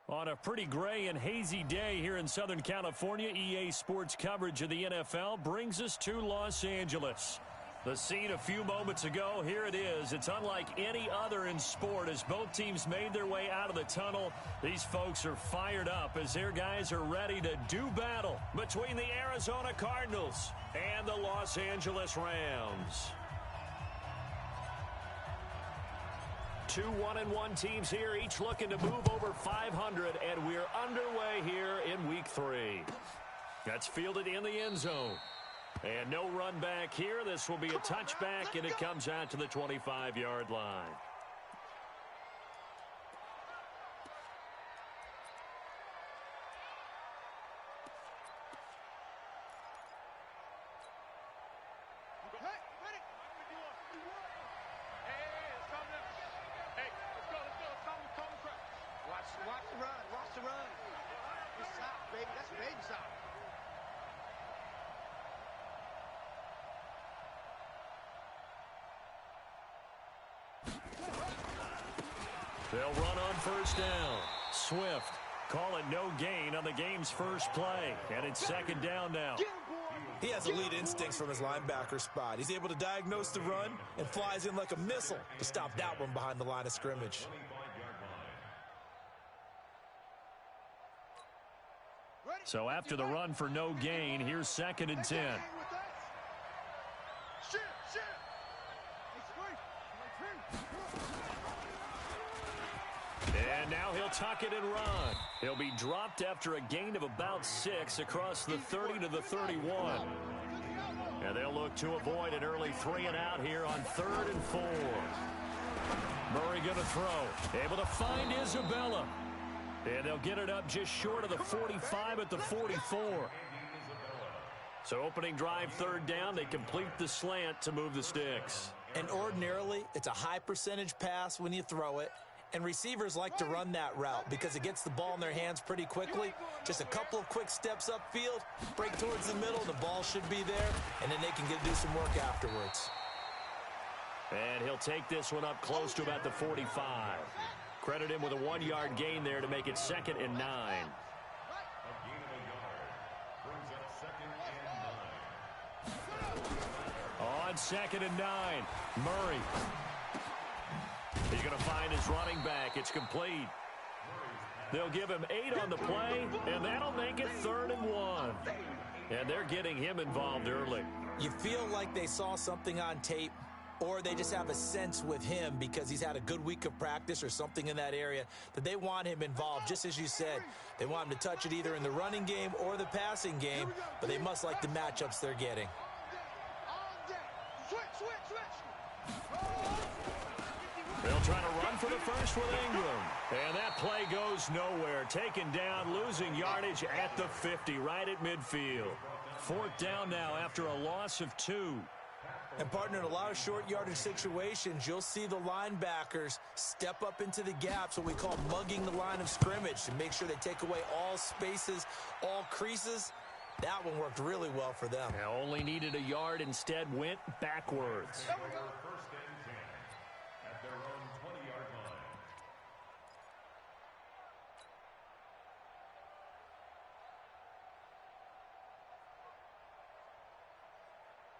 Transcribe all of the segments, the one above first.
On a pretty gray and hazy day here in Southern California, EA Sports coverage of the NFL brings us to Los Angeles. The scene a few moments ago, here it is. It's unlike any other in sport as both teams made their way out of the tunnel. These folks are fired up as their guys are ready to do battle between the Arizona Cardinals and the Los Angeles Rams. Two 1-1 teams here, each looking to move over 500, and we're underway here in Week 3. That's fielded in the end zone. And no run back here. This will be a touchback, and it comes out to the 25-yard line. Watch the run. Good stop, baby. That's baby stop. They'll run on first down. Swift call it no gain on the game's first play. And it's second down now. He has elite instincts from his linebacker spot. He's able to diagnose the run and flies in like a missile to stop that one behind the line of scrimmage. So after the run for no gain, here's second and 10. And now he'll tuck it and run. He'll be dropped after a gain of about 6 across the 30 to the 31. And they'll look to avoid an early 3-and-out here on 3rd and 4. Murray going to throw. Able to find Isabella. And they'll get it up just short of the 45 at the 44. So opening drive, third down. They complete the slant to move the sticks. And ordinarily, it's a high percentage pass when you throw it. And receivers like to run that route because it gets the ball in their hands pretty quickly. Just a couple of quick steps upfield, break towards the middle, the ball should be there, and then they can do some work afterwards. And he'll take this one up close to about the 45. Credit him with a 1-yard gain there to make it 2nd and 9. On 2nd and 9, Murray. He's going to find his running back. It's complete. They'll give him 8 on the play, and that'll make it 3rd and 1. And they're getting him involved early. You feel like they saw something on tape, or they just have a sense with him because he's had a good week of practice or something in that area that they want him involved. Just as you said, they want him to touch it either in the running game or the passing game, but they must like the matchups they're getting. They'll try to run for the first with Ingram. And that play goes nowhere. Taken down, losing yardage at the 50, right at midfield. 4th down now after a loss of 2. And, partner, in a lot of short yardage situations, you'll see the linebackers step up into the gaps, what we call mugging the line of scrimmage, to make sure they take away all spaces, all creases. That one worked really well for them. Now only needed a yard, instead went backwards. At their own 20-yard line.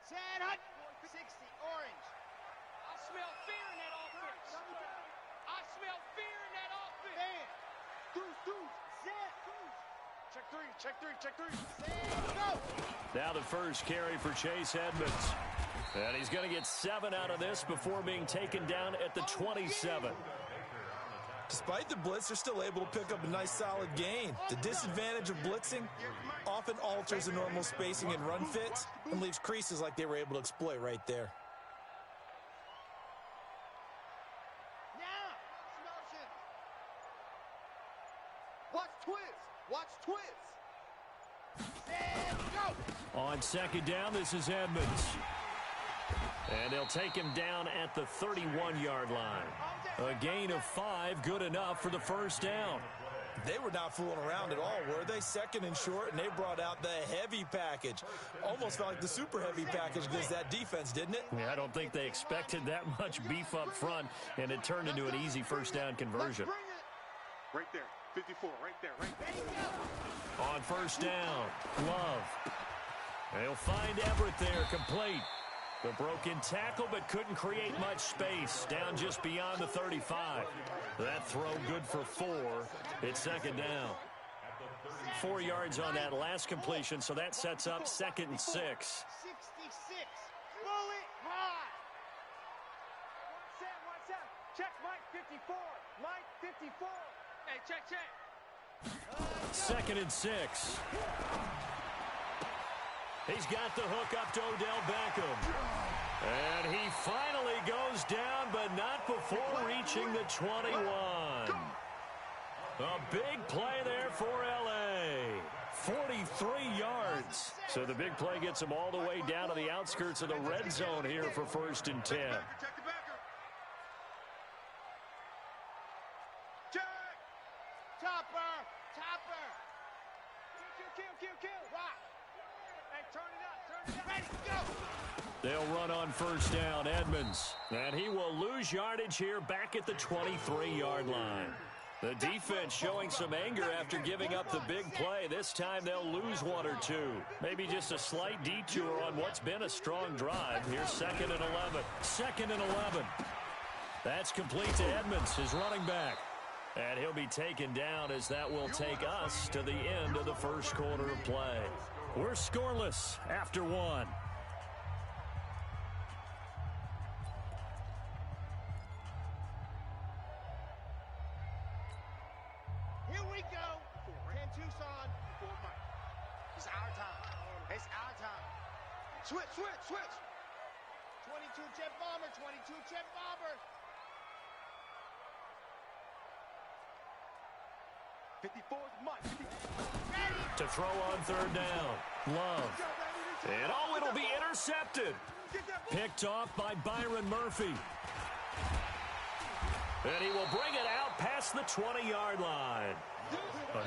Sad hut. 60, orange. I smell fear in that offense. I smell fear in that offense. Man. Deuce. Zed. Check three. Zed, go. Now the first carry for Chase Edmonds. And he's going to get 7 out of this before being taken down at the 27. Despite the blitz, they're still able to pick up a nice solid gain. The disadvantage of blitzing often alters the normal spacing and run fits and leaves creases like they were able to exploit right there. Now. Watch twist. And go. On 2nd down, this is Edmonds. And they'll take him down at the 31-yard line. A gain of 5, good enough for the first down. They were not fooling around at all, were they? 2nd and short, and they brought out the heavy package. Almost felt like the super heavy package against that defense, didn't it? Yeah, I don't think they expected that much beef up front, and it turned into an easy first down conversion. Right there, 55. 4, right there, right there. On first down, Love. They'll find Everett there, complete. The broken tackle, but couldn't create much space. Down just beyond the 35. That throw good for 4. It's second down. 4 yards on that last completion, so that sets up 2nd and 6. 66. Pull it hard. Watch out. Check Mike 54. Mike 54. Hey, check. 2nd and 6. He's got the hook up to Odell Beckham. And he finally goes down, but not before reaching the 21. A big play there for L.A. 43 yards. So the big play gets him all the way down to the outskirts of the red zone here for 1st and 10. Topper. Kill. Rock. Hey, turn it up. Ready, go. They'll run on first down, Edmonds. And he will lose yardage here back at the 23-yard line. The defense showing some anger after giving up the big play. This time they'll lose 1 or 2. Maybe just a slight detour on what's been a strong drive. Here's 2nd and 11. 2nd and 11. That's complete to Edmonds, his running back. And he'll be taken down as that will take us to the end of the first quarter of play. We're scoreless after 1. Here we go. 10 Tucson. 4 Mike. It's our time. Switch. 22 jet bomber. 22 jet bomber. 54 Mike. Ready. To throw on 3rd down. Love. And it'll be intercepted. Picked off by Byron Murphy. And he will bring it out past the 20-yard line.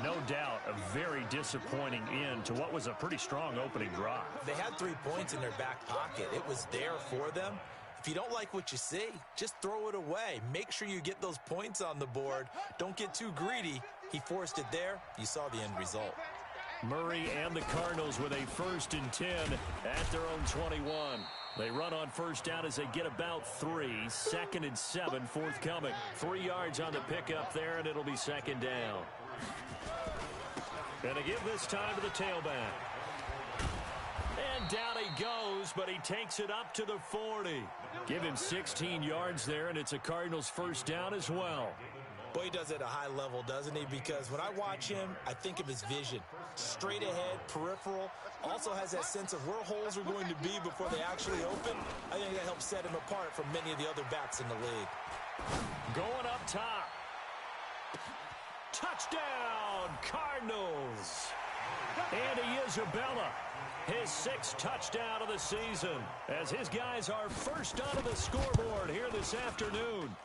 No doubt a very disappointing end to what was a pretty strong opening drive. They had 3 points in their back pocket. It was there for them. If you don't like what you see, just throw it away. Make sure you get those points on the board. Don't get too greedy. He forced it there. You saw the end result. Murray and the Cardinals with a 1st and 10 at their own 21. They run on first down as they get about 3. 2nd and 7 forthcoming. 3 yards on the pickup there, and it'll be 2nd down. And to give this time to the tailback. And down he goes, but he takes it up to the 40. Give him 16 yards there, and it's a Cardinals 1st down as well. Boy, he does it at a high level, doesn't he? Because when I watch him, I think of his vision. Straight ahead, peripheral. Also has that sense of where holes are going to be before they actually open. I think that helps set him apart from many of the other backs in the league. Going up top. Touchdown, Cardinals. Andy Isabella, his 6th touchdown of the season, as his guys are first onto the scoreboard here this afternoon.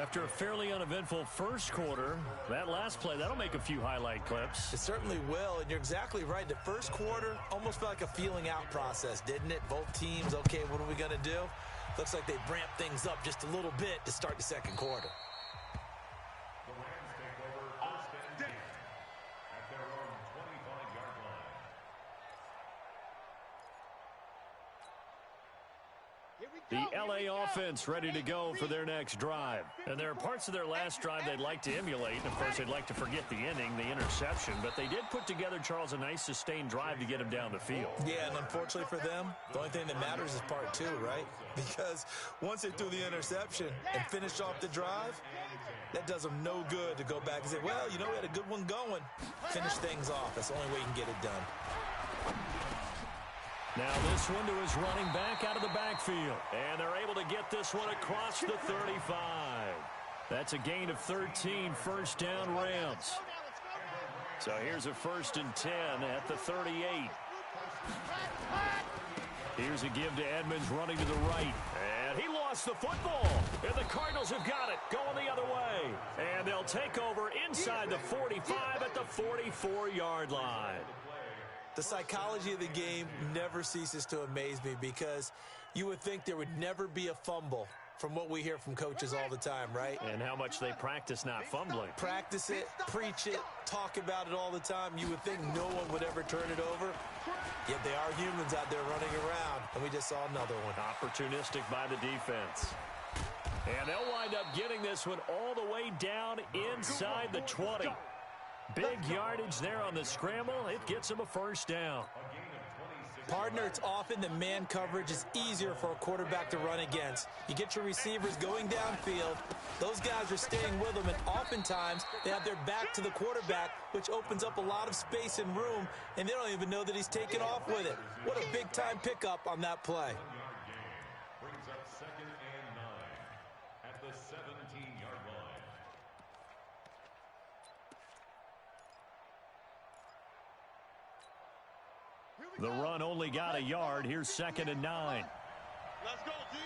After a fairly uneventful first quarter, that last play, that'll make a few highlight clips. It certainly will, and you're exactly right. The first quarter almost felt like a feeling out process, didn't it? Both teams, okay, what are we going to do? Looks like they ramped things up just a little bit to start the second quarter. The Rams take over 1st and 10 at their own 25-yard line. The L.A. offense ready to go for their next drive. And there are parts of their last drive they'd like to emulate. And, of course, they'd like to forget the ending, the interception. But they did put together, Charles, a nice sustained drive to get him down the field. Yeah, and unfortunately for them, the only thing that matters is part 2, right? Because once they threw the interception and finished off the drive, that does them no good to go back and say, well, you know, we had a good one going. Finish things off. That's the only way you can get it done. Now this one to his running back out of the backfield. And they're able to get this one across the 35. That's a gain of 13, first down Rams. So here's a 1st and 10 at the 38. Here's a give to Edmonds running to the right. And he lost the football. And the Cardinals have got it going the other way. And they'll take over inside the 45 at the 44-yard line. The psychology of the game never ceases to amaze me because you would think there would never be a fumble from what we hear from coaches all the time, right? And how much they practice not fumbling. Practice it, preach it, talk about it all the time. You would think no one would ever turn it over, yet they are humans out there running around, and we just saw another one. Opportunistic by the defense. And they'll wind up getting this one all the way down inside the 20. Big yardage there on the scramble. It gets them a first down. Partner, it's often that man coverage is easier for a quarterback to run against. You get your receivers going downfield. Those guys are staying with them, and oftentimes they have their back to the quarterback, which opens up a lot of space and room, and they don't even know that he's taken off with it. What a big-time pickup on that play. Brings up 2nd and 9 at the 17-yard line. The run only got a yard. Here's 2nd and 9. Let's go, D.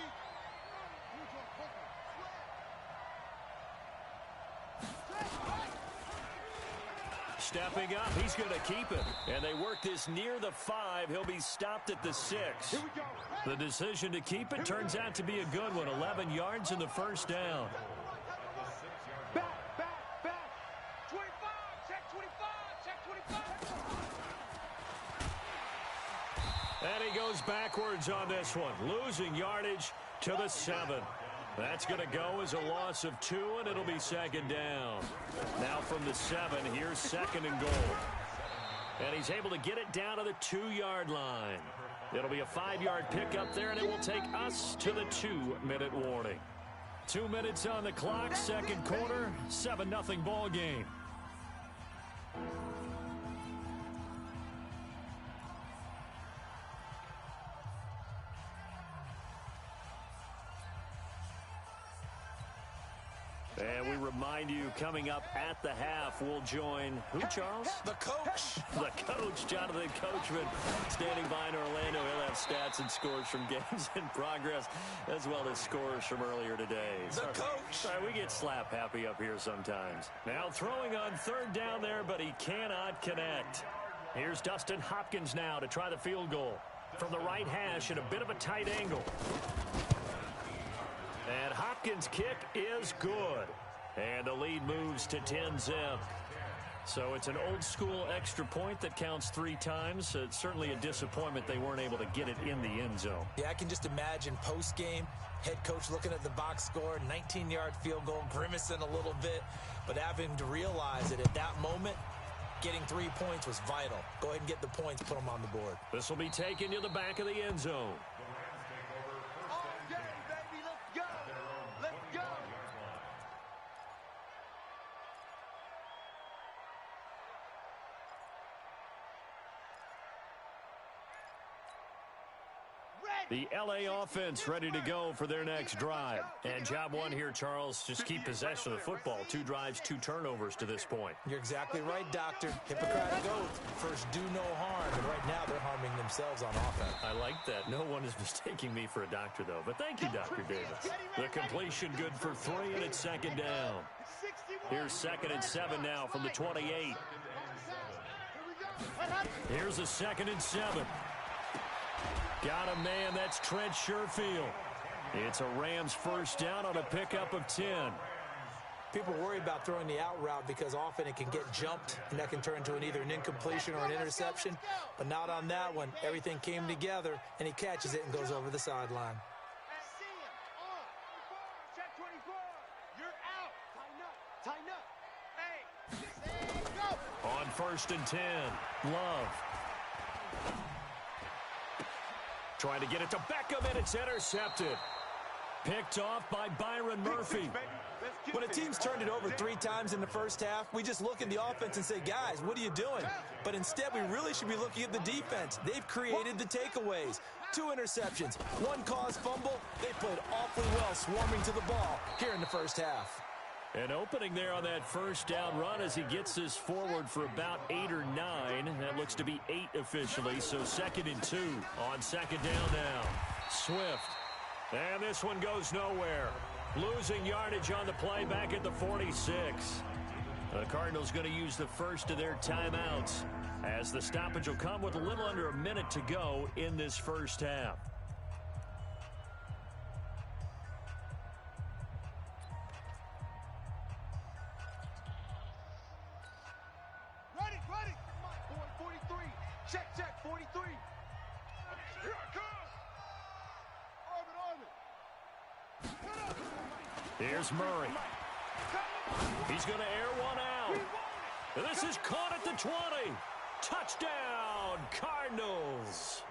Stepping up, he's going to keep it. And they work this near the 5. He'll be stopped at the 6. The decision to keep it turns out to be a good one. 11 yards in the first down. Back. 25, check 25, check 25. And he goes backwards on this one, losing yardage to the 7. That's going to go as a loss of 2, and it'll be 2nd down. Now from the 7, here's 2nd and goal. And he's able to get it down to the 2-yard line. It'll be a 5-yard pickup there, and it will take us to the 2-minute warning. 2 minutes on the clock, second quarter, 7-0 ball game. And we remind you, coming up at the half, we'll join who, Charles? The coach. The coach, Jonathan Coachman, standing by in Orlando. He'll have stats and scores from games in progress, as well as scores from earlier today. The coach. Sorry, we get slap happy up here sometimes. Now throwing on 3rd down there, but he cannot connect. Here's Dustin Hopkins now to try the field goal. From the right hash at a bit of a tight angle. And Hopkins' kick is good. And the lead moves to 10-zip. So it's an old-school extra point that counts 3 times. It's certainly a disappointment they weren't able to get it in the end zone. Yeah, I can just imagine post-game, head coach looking at the box score, 19-yard field goal, grimacing a little bit, but having to realize that at that moment, getting 3 points was vital. Go ahead and get the points, put them on the board. This will be taken to the back of the end zone. The LA offense ready to go for their next drive. And job one here, Charles, just keep possession of the football. 2 drives, 2 turnovers to this point. You're exactly right, Doctor. Hippocratic oath. First, do no harm. And right now, they're harming themselves on offense. I like that. No one is mistaking me for a doctor, though. But thank you, Dr. Davis. The completion good for 3, and it's 2nd down. Here's 2nd and 7 now from the 28. Here's a 2nd and 7. Got a man, that's Trent Sherfield. It's a Rams first down on a pickup of 10. People worry about throwing the out route because often it can get jumped, and that can turn into either an incompletion or an interception. But not on that one. Everything came together, and he catches it and goes over the sideline. Check 24. You're out. Tighten up. Hey. Go. On 1st and 10, Love. Trying to get it to Beckham, and it's intercepted. Picked off by Byron Murphy. When a team's turned it over 3 times in the first half, we just look at the offense and say, guys, what are you doing? But instead, we really should be looking at the defense. They've created the takeaways. 2 interceptions, 1 caused fumble. They played awfully well swarming to the ball here in the first half. An opening there on that first down run as he gets this forward for about 8 or 9. That looks to be 8 officially, so 2nd and 2 on 2nd down now. Swift. And this one goes nowhere. Losing yardage on the play back at the 46. The Cardinals going to use the first of their timeouts as the stoppage will come with a little under a minute to go in this first half. Check, 43. Here I come. Orbit. Here's Murray. He's going to air one out. This is caught at the 20. Touchdown, Cardinals.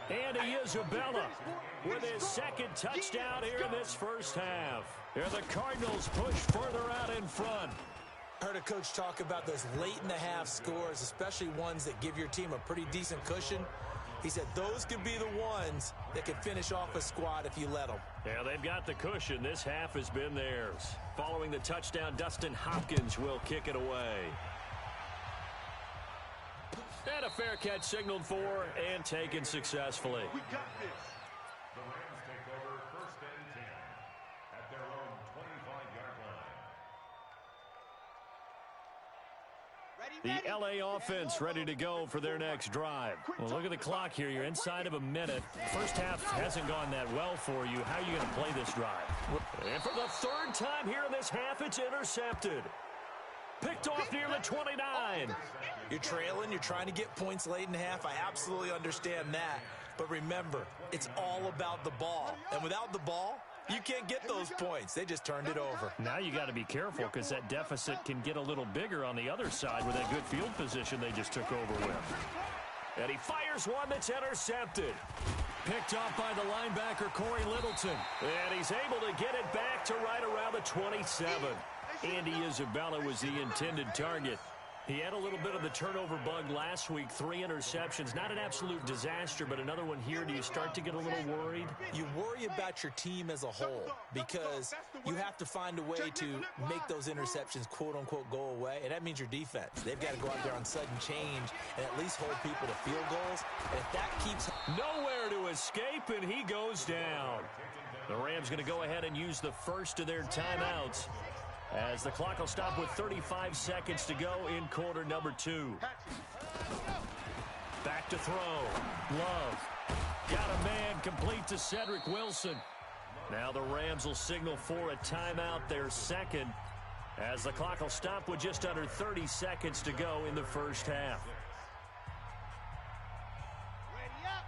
Andy Isabella with his second touchdown here in this first half. And the Cardinals push further out in front. I heard a coach talk about those late-in-the-half scores, especially ones that give your team a pretty decent cushion. He said those could be the ones that could finish off a squad if you let them. Yeah, they've got the cushion. This half has been theirs. Following the touchdown, Dustin Hopkins will kick it away. And a fair catch signaled for and taken successfully. We got this. The Rams take over 1st and 10 at their own 25-yard line. The LA offense ready to go for their next drive. Well, look at the clock here. You're inside of a minute. First half hasn't gone that well for you. How are you going to play this drive? And for the third time here in this half, it's intercepted. Picked off near the 29. You're trailing. You're trying to get points late in half. I absolutely understand that. But remember, it's all about the ball. And without the ball, you can't get those points. They just turned it over. Now you got to be careful because that deficit can get a little bigger on the other side with that good field position they just took over with. And he fires one that's intercepted. Picked off by the linebacker, Corey Littleton. And he's able to get it back to right around the 27. Andy Isabella was the intended target. He had a little bit of the turnover bug last week, 3 interceptions. Not an absolute disaster, but another one here. Do you start to get a little worried? You worry about your team as a whole because you have to find a way to make those interceptions, quote-unquote, go away, and that means your defense. They've got to go out there on sudden change and at least hold people to field goals, and if that keeps... Nowhere to escape, and he goes down. The Rams going to go ahead and use the first of their timeouts, as the clock will stop with 35 seconds to go in quarter number 2. Back to throw. Love. Got a man complete to Cedric Wilson. Now the Rams will signal for a timeout, their second, as the clock will stop with just under 30 seconds to go in the first half. Ready up.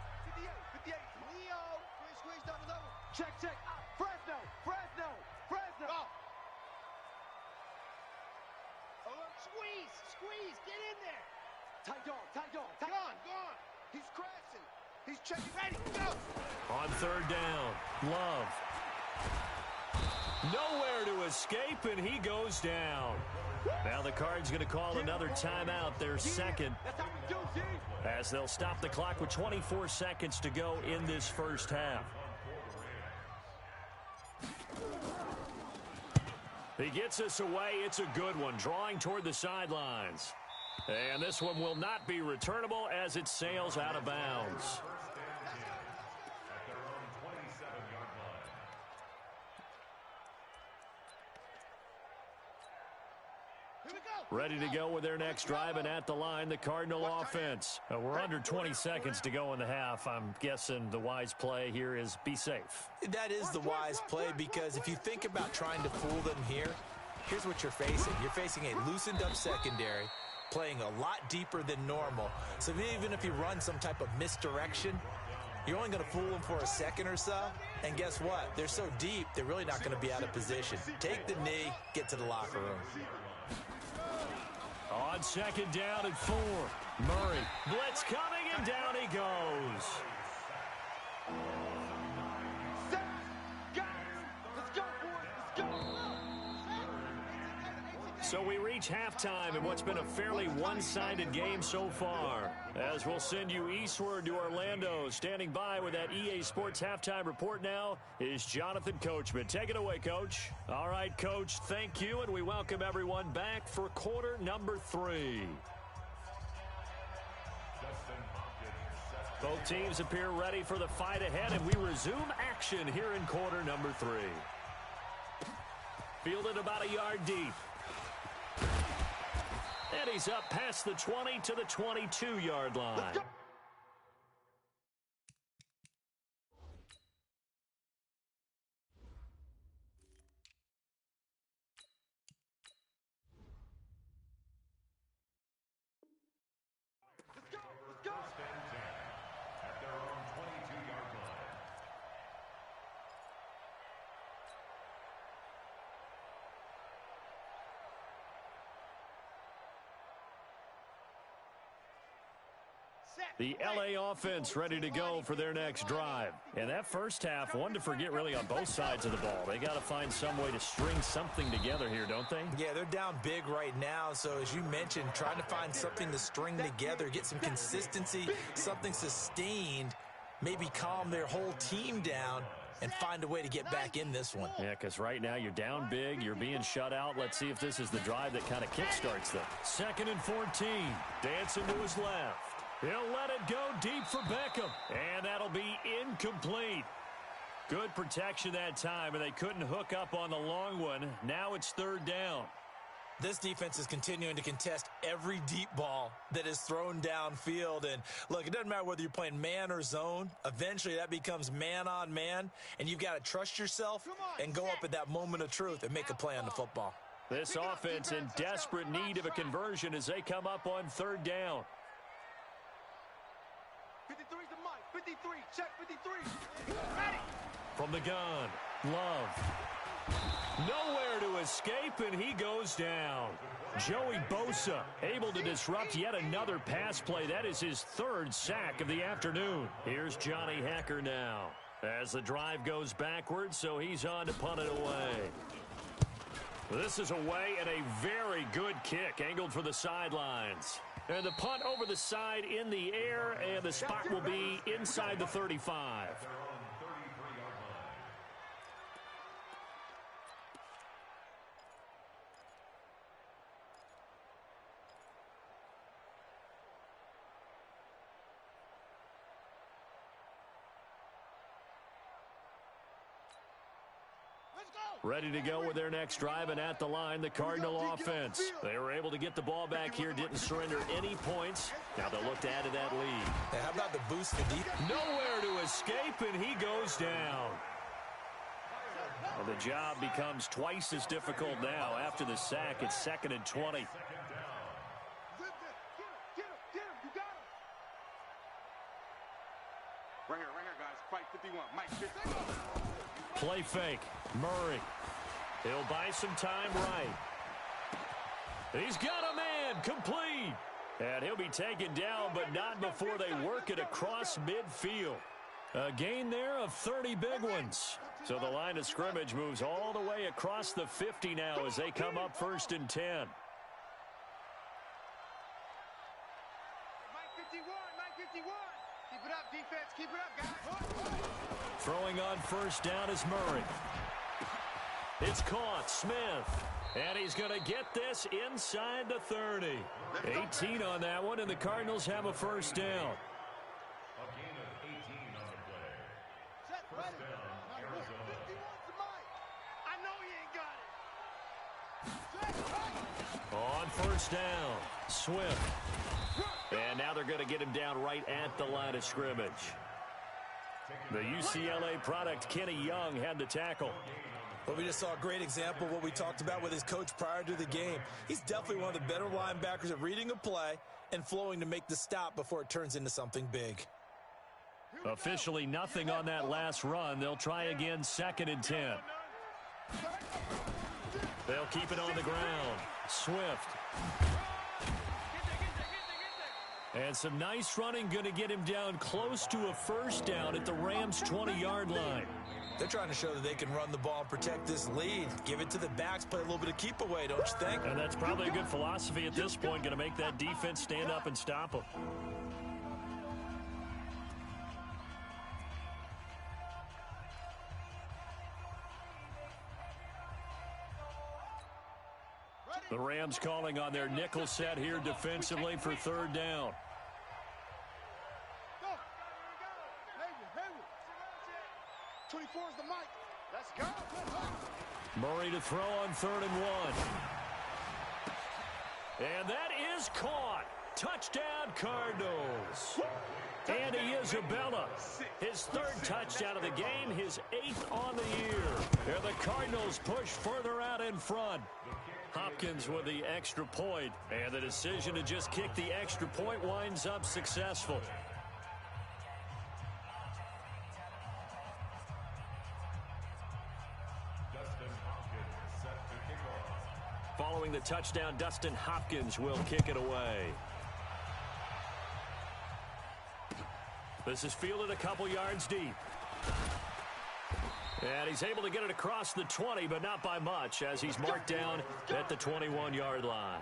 58. Leo. Squeeze, double. Check. Fresno. Go. Squeeze, get in there. Tight on. Gone. He's crashing. He's checking, ready, go. On third down, Love. Nowhere to escape, and he goes down. Now the Cards going to call another timeout, their second, That's how we do, G. as they'll stop the clock with 24 seconds to go in this first half. He gets us away. It's a good one, drawing toward the sidelines. And this one will not be returnable as it sails out of bounds. At their own 27-yard line. Here we go. Ready to go with their next drive, and at the line, the Cardinal offense. We're under 20 seconds to go in the half. I'm guessing the wise play here is be safe. That is the wise play, because if you think about trying to fool them here, here's what you're facing. You're facing a loosened-up secondary, playing a lot deeper than normal. So even if you run some type of misdirection, you're only going to fool them for a second or so. And guess what? They're so deep, they're really not going to be out of position. Take the knee, get to the locker room. On second down and 4. Murray. Blitz coming, and down he goes. Set. Got it. Let's go, boys. Let's go. So we reach halftime in what's been a fairly one-sided game so far, as we'll send you eastward to Orlando. Standing by with that EA Sports halftime report now is Jonathan Coachman. Take it away, Coach. All right, Coach, thank you, and we welcome everyone back for quarter number 3. Both teams appear ready for the fight ahead, and we resume action here in quarter number 3. Fielded about a yard deep. And he's up past the 20 to the 22-yard line. The LA offense ready to go for their next drive. And that first half, one to forget really on both sides of the ball. They got to find some way to string something together here, don't they? Yeah, they're down big right now. So as you mentioned, trying to find something to string together, get some consistency, something sustained, maybe calm their whole team down and find a way to get back in this one. Yeah, because right now you're down big, you're being shut out. Let's see if this is the drive that kind of kickstarts them. 2nd and 14. Dancing to his left. He'll let it go deep for Beckham. And that'll be incomplete. Good protection that time, and they couldn't hook up on the long one. Now it's 3rd down. This defense is continuing to contest every deep ball that is thrown downfield. And look, it doesn't matter whether you're playing man or zone. Eventually that becomes man on man, and you've got to trust yourself and go up at that moment of truth and make a play on the football. This offense in desperate need of a conversion as they come up on 3rd down. 53's the mic. 53. Check 53. Ready. From the gun, Love. Nowhere to escape, and he goes down. Joey Bosa able to disrupt yet another pass play. That is his 3rd sack of the afternoon. Here's Johnny Hecker now as the drive goes backwards, so he's on to punt it away. This is away and a very good kick angled for the sidelines. And the punt over the side in the air, and the spot will be inside the 35. Ready to go with their next drive, and at the line, the Cardinal offense. They were able to get the ball back here, didn't surrender any points. Now they'll look to add to that lead. Hey, how about the boost for deep? Nowhere to escape, and he goes down. And the job becomes twice as difficult now. After the sack, it's 2nd and 20. Get him, you got him. Right here, guys. Fight 51. Mike 50. Play fake. Murray. He'll buy some time right. He's got a man. Complete. And he'll be taken down, but not before they work it across midfield. A gain there of 30 big ones. So the line of scrimmage moves all the way across the 50 now as they come up 1st and 10. Mike 51. Keep it up, defense. Keep it up, guys. Throwing on 1st down is Murray. It's caught. Smith. And he's going to get this inside the 30. 18 on that one, and the Cardinals have a 1st down. A gain of 18 on the play. First down, Arizona. I know he ain't got it. On 1st down, Swift. And now they're going to get him down right at the line of scrimmage. The UCLA product, Kenny Young, had the tackle. Well, we just saw a great example of what we talked about with his coach prior to the game. He's definitely one of the better linebackers at reading a play and flowing to make the stop before it turns into something big. Officially nothing on that last run. They'll try again, 2nd and 10. They'll keep it on the ground. Swift. And some nice running, going to get him down close to a 1st down at the Rams' 20-yard line. They're trying to show that they can run the ball and protect this lead. Give it to the backs, play a little bit of keep away, don't you think? And that's probably a good philosophy at this point, going to make that defense stand up and stop them. The Rams calling on their nickel set here defensively for 3rd down. 24's the mic. Let's go. Murray to throw on 3rd and 1. And that is caught. Touchdown, Cardinals. Andy Isabella, his 3rd touchdown of the game, his 8th on the year. And the Cardinals push further out in front. Hopkins with the extra point, and the decision to just kick the extra point winds up successful. Following the touchdown, Dustin Hopkins will kick it away. This is fielded a couple yards deep. And he's able to get it across the 20, but not by much, as he's marked down at the 21-yard line.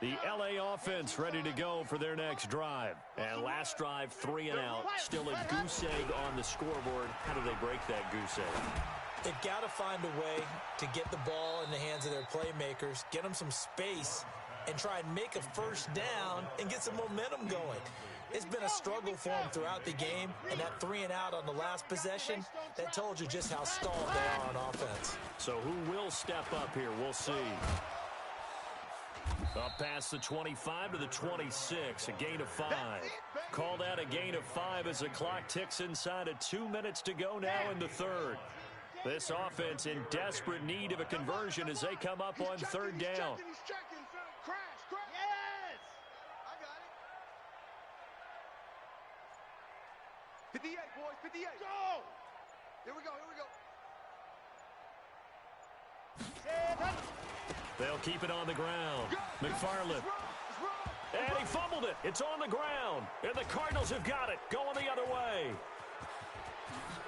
The LA offense ready to go for their next drive. And last drive, 3 and out. Still a goose egg on the scoreboard. How do they break that goose egg? They've got to find a way to get the ball in the hands of their playmakers, get them some space, and try and make a first down and get some momentum going. It's been a struggle for them throughout the game, and that 3 and out on the last possession, that told you just how stalled they are on offense. So who will step up here? We'll see. Up past the 25 to the 26, a gain of 5. Called out a gain of 5 as the clock ticks inside of 2 minutes to go now in the third. This offense in desperate need of a conversion as they come up on third down. Yes! I got it. 58, boys, 58. Go! Here we go, here we go. They'll keep it on the ground. McFarland. And he fumbled it. It's on the ground. And the Cardinals have got it. Going the other way.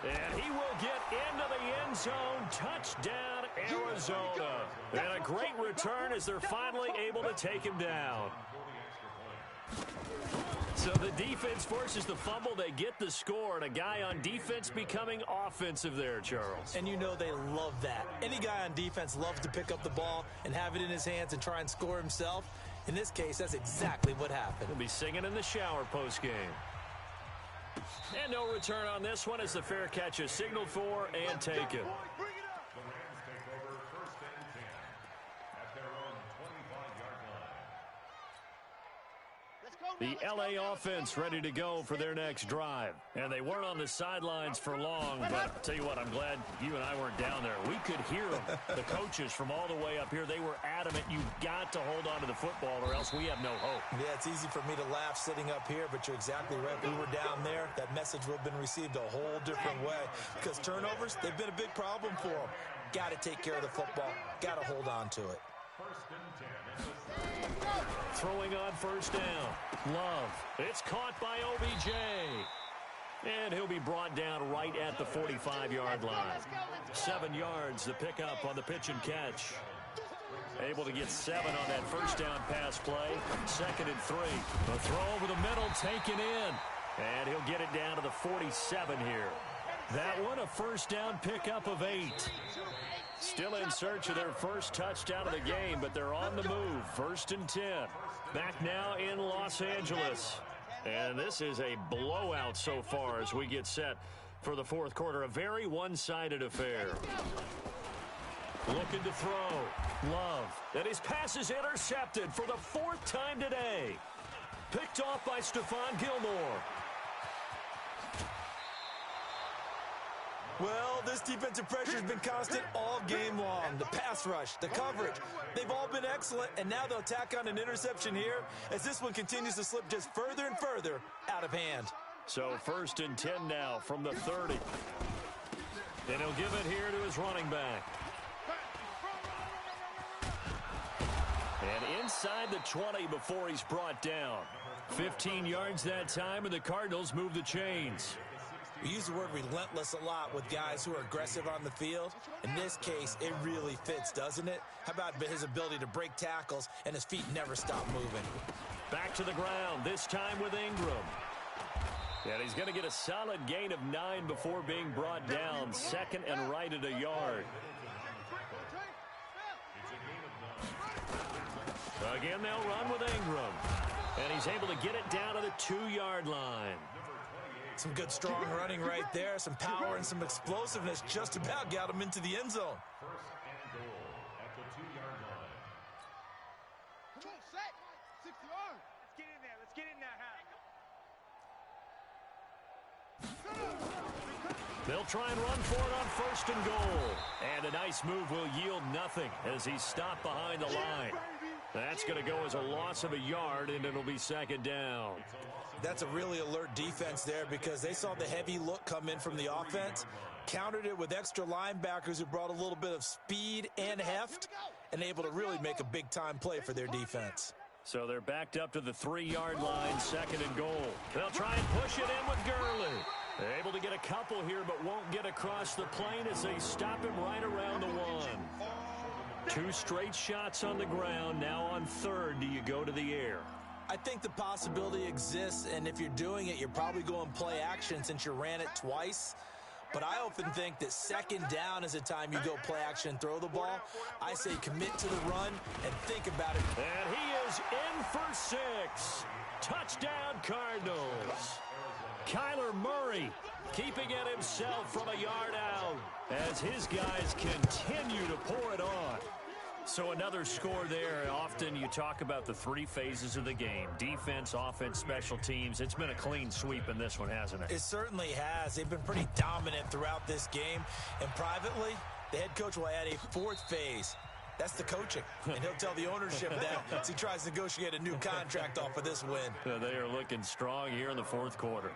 And he will get into the end zone. Touchdown, Arizona. And a great return as they're finally able to take him down. So the defense forces the fumble. They get the score, and a guy on defense becoming offensive there, Charles. And you know they love that. Any guy on defense loves to pick up the ball and have it in his hands and try and score himself. In this case, that's exactly what happened. He'll be singing in the shower postgame. And no return on this one as the fair catch is signaled for and taken. The Rams take over 1st and 10 at their own 25-yard line. The LA offense ready to go for their next drive. And they weren't on the sidelines for long, but I'll tell you what, I'm glad you and I weren't down there. We could hear them, the coaches from all the way up here. They were adamant, you've got to hold on to the football or else we have no hope. Yeah, it's easy for me to laugh sitting up here, but you're exactly right. We were down there. That message would have been received a whole different way because turnovers, they've been a big problem for them. Got to take care of the football. Got to hold on to it. 1st and 10. Throwing on first down. Love. It's caught by OBJ. And he'll be brought down right at the 45-yard line. 7 yards, the pickup on the pitch and catch. Able to get 7 on that first down pass play. 2nd and 3. A throw over the middle, taken in. And he'll get it down to the 47 here. That one, a first down pickup of 8. Still in search of their first touchdown of the game, but they're on the move. 1st and 10. Back now in Los Angeles. And this is a blowout so far as we get set for the fourth quarter. A very one-sided affair. Looking to throw. Love. And his pass is intercepted for the 4th time today. Picked off by Stephon Gilmore. Well, this defensive pressure has been constant all game long. The pass rush, the coverage, they've all been excellent, and now they'll tack on an interception here as this one continues to slip just further and further out of hand. So 1st and 10 now from the 30. And he'll give it here to his running back. And inside the 20 before he's brought down. 15 yards that time, and the Cardinals move the chains. We use the word relentless a lot with guys who are aggressive on the field. In this case, it really fits, doesn't it? How about his ability to break tackles and his feet never stop moving? Back to the ground, this time with Ingram. And he's going to get a solid gain of 9 before being brought down. 2nd and right at a yard. Again, they'll run with Ingram. And he's able to get it down to the 2-yard line. Some good, strong running right there. Some power and some explosiveness just about got him into the end zone. 1st and goal at the 2-yard line. Come on, set. 60 yards. Let's get in there. Let's get in there, They'll try and run for it on 1st and goal. And a nice move will yield nothing as he's stopped behind the line. That's going to go as a loss of a yard, and it'll be 2nd down. That's a really alert defense there because they saw the heavy look come in from the offense, countered it with extra linebackers who brought a little bit of speed and heft, and able to really make a big-time play for their defense. So they're backed up to the 3-yard line, 2nd and goal. They'll try and push it in with Gurley. They're able to get a couple here, but won't get across the plane as they stop him right around the 1. 2 straight shots on the ground. Now on 3rd, do you go to the air? I think the possibility exists, and if you're doing it, you're probably going play action since you ran it twice. But I often think that 2nd down is a time you go play action and throw the ball. I say commit to the run and think about it. And he is in for 6. Touchdown, Cardinals. Kyler Murray keeping it himself from a yard out as his guys continue to pour it on. So another score there. Often you talk about the 3 phases of the game: defense, offense, special teams. It's been a clean sweep in this one, hasn't it? It certainly has. They've been pretty dominant throughout this game. And privately, the head coach will add a 4th phase. That's the coaching. And he'll tell the ownership that as he tries to negotiate a new contract off of this win. They are looking strong here in the 4th quarter.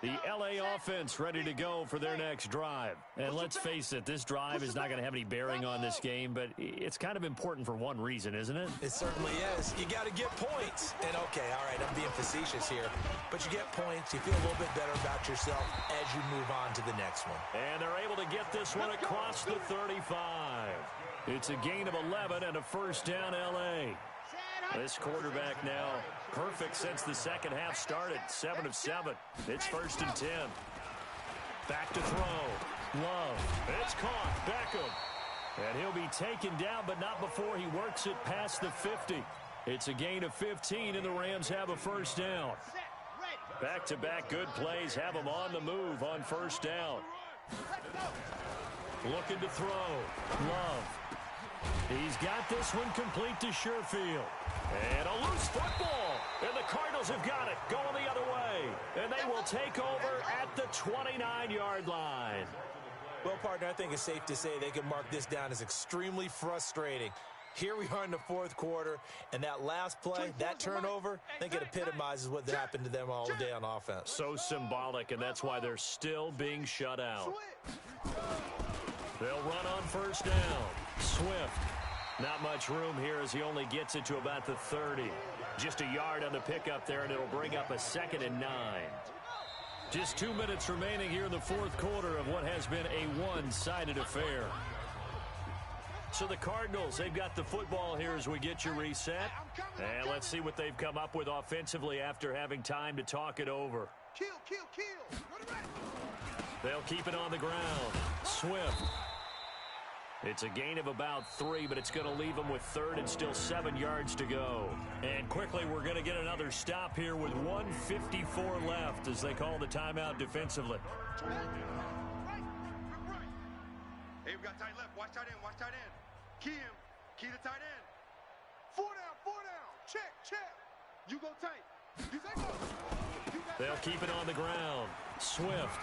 The LA offense ready to go for their next drive. And let's face it, this drive is not going to have any bearing on this game, but it's kind of important for one reason, isn't it? It certainly is. You got to get points. And okay, all right, I'm being facetious here, but you get points, you feel a little bit better about yourself as you move on to the next one. And they're able to get this one across the 35. It's a gain of 11 and a 1st down, LA. This quarterback now perfect since the 2nd half started. 7 of 7. It's 1st and 10. Back to throw. Love. It's caught. Beckham. And he'll be taken down, but not before he works it past the 50. It's a gain of 15, and the Rams have a 1st down. Back-to-back good plays have them on the move on 1st down. Looking to throw. Love. He's got this one complete to Sherfield. And a loose football. And the Cardinals have got it going the other way. And they will take over at the 29-yard line. Well, partner, I think it's safe to say they can mark this down as extremely frustrating. Here we are in the 4th quarter, and that last play, that turnover, I think it epitomizes what happened to them all day on offense. So symbolic, and that's why they're still being shut out. They'll run on 1st down. Swift. Not much room here as he only gets it to about the 30. Just a yard on the pickup there, and it'll bring up a 2nd and 9. Just 2 minutes remaining here in the 4th quarter of what has been a one-sided affair. So the Cardinals, they've got the football here as we get you reset. And let's see what they've come up with offensively after having time to talk it over. They'll keep it on the ground. Swift. It's a gain of about 3, but it's going to leave them with 3rd and still 7 yards to go. And quickly, we're going to get another stop here with 1:54 left as they call the timeout defensively. Hey, we got tight left. Watch tight end. Watch tight end. Key him. Key the tight end. 4 down. 4 down. Check. You go tight. You say go. They'll keep it on the ground. Swift.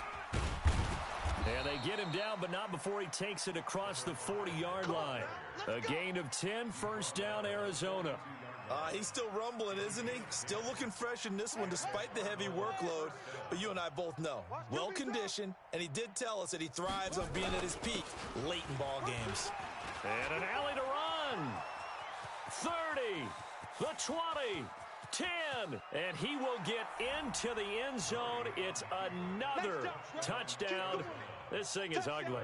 And they get him down, but not before he takes it across the 40-yard line. A gain of 10, 1st down, Arizona. He's still rumbling, isn't he? Still looking fresh in this one despite the heavy workload. But you and I both know, well-conditioned, and he did tell us that he thrives on being at his peak late in ball games. And an alley to run. 30, the 20, 10, and he will get into the end zone. It's another touchdown. This thing is ugly.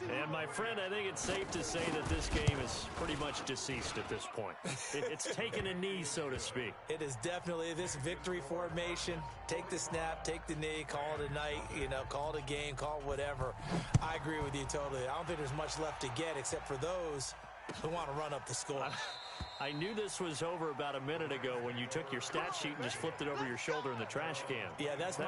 And, my friend, I think it's safe to say that this game is pretty much deceased at this point. It's taken a knee, so to speak. It is definitely this victory formation. Take the snap, take the knee, call it a night, call it a game, call it whatever. I agree with you totally. I don't think there's much left to get except for those who want to run up the score. I knew this was over about a minute ago when you took your stat sheet and just flipped it over your shoulder in the trash can. Yeah, that's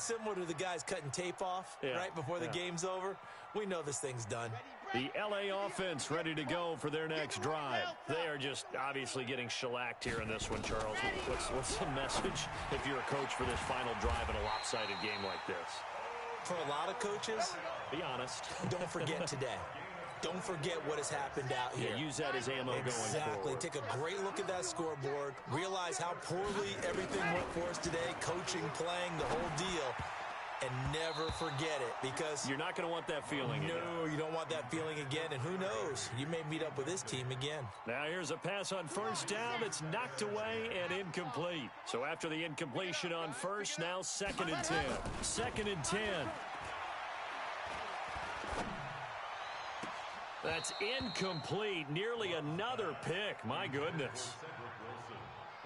similar to the guys cutting tape off right before the game's over. We know this thing's done. The LA offense ready to go for their next drive. They are just obviously getting shellacked here in this one, Charles. What's the message if you're a coach for this final drive in a lopsided game like this? For a lot of coaches, be honest. Don't forget today. Don't forget what has happened out here. Yeah, use that as ammo going forward. Exactly. Take a great look at that scoreboard. Realize how poorly everything went for us today. Coaching, playing, the whole deal. and never forget it, because you're not going to want that feeling again. No, you don't want that feeling again, and who knows, you may meet up with this team again. Now here's a pass on first down that's knocked away and incomplete. So after the incompletion on first, now 2nd and 10. 2nd and 10. That's incomplete. Nearly another pick. My goodness.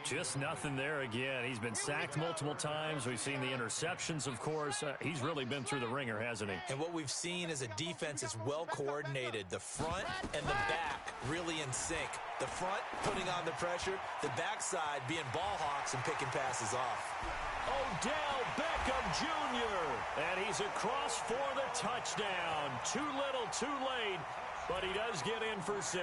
Just nothing there again. He's been sacked multiple times. We've seen the interceptions, of course. He's really been through the ringer, hasn't he? And what we've seen is a defense that's well coordinated. The front and the back really in sync. The front putting on the pressure, the backside being ball hawks and picking passes off. Odell Beckham Jr. And he's across for the touchdown. Too little, too late. But he does get in for 6.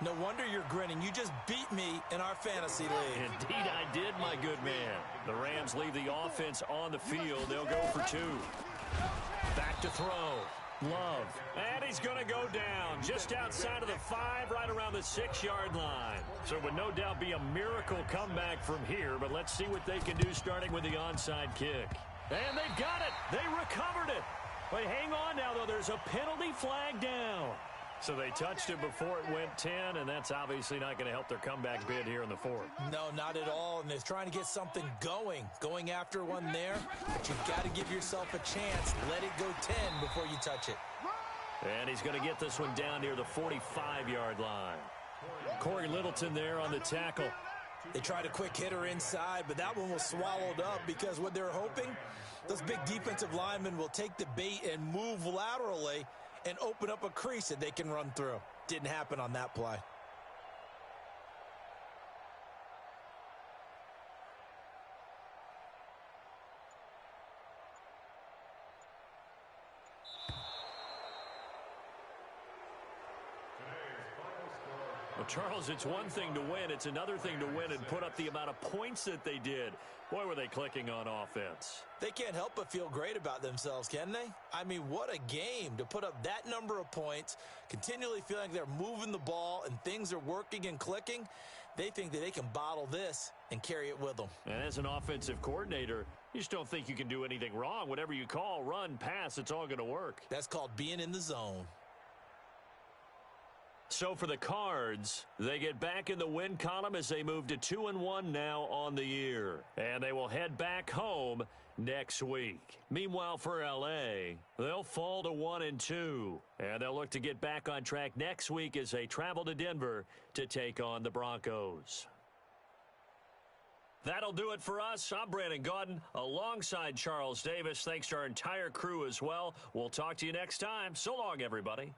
No wonder you're grinning. You just beat me in our fantasy league. Indeed I did, my good man. The Rams leave the offense on the field. They'll go for 2. Back to throw. Love. And he's going to go down just outside of the 5, right around the 6-yard line. So it would no doubt be a miracle comeback from here, but let's see what they can do starting with the onside kick. And they've got it. They recovered it. But hang on now, though. There's a penalty flag down. So they touched it before it went 10, and that's obviously not going to help their comeback bid here in the 4th. No, not at all, and they're trying to get something going after one there, but you've got to give yourself a chance. Let it go 10 before you touch it. And he's going to get this one down near the 45-yard line. Corey Littleton there on the tackle. They tried a quick hitter inside, but that one was swallowed up because what they're hoping, those big defensive linemen will take the bait and move laterally and open up a crease that they can run through. Didn't happen on that play. Well, Charles, it's one thing to win. It's another thing to win and put up the amount of points that they did. Boy, were they clicking on offense. They can't help but feel great about themselves, can they? I mean, what a game to put up that number of points, continually feeling like they're moving the ball and things are working and clicking. They think that they can bottle this and carry it with them. And as an offensive coordinator, you just don't think you can do anything wrong. Whatever you call, run, pass, it's all going to work. That's called being in the zone. So for the Cards, they get back in the win column as they move to 2-1 now on the year. And they will head back home next week. Meanwhile, for L.A., they'll fall to 1-2. And they'll look to get back on track next week as they travel to Denver to take on the Broncos. That'll do it for us. I'm Brandon Gaudin alongside Charles Davis. Thanks to our entire crew as well. We'll talk to you next time. So long, everybody.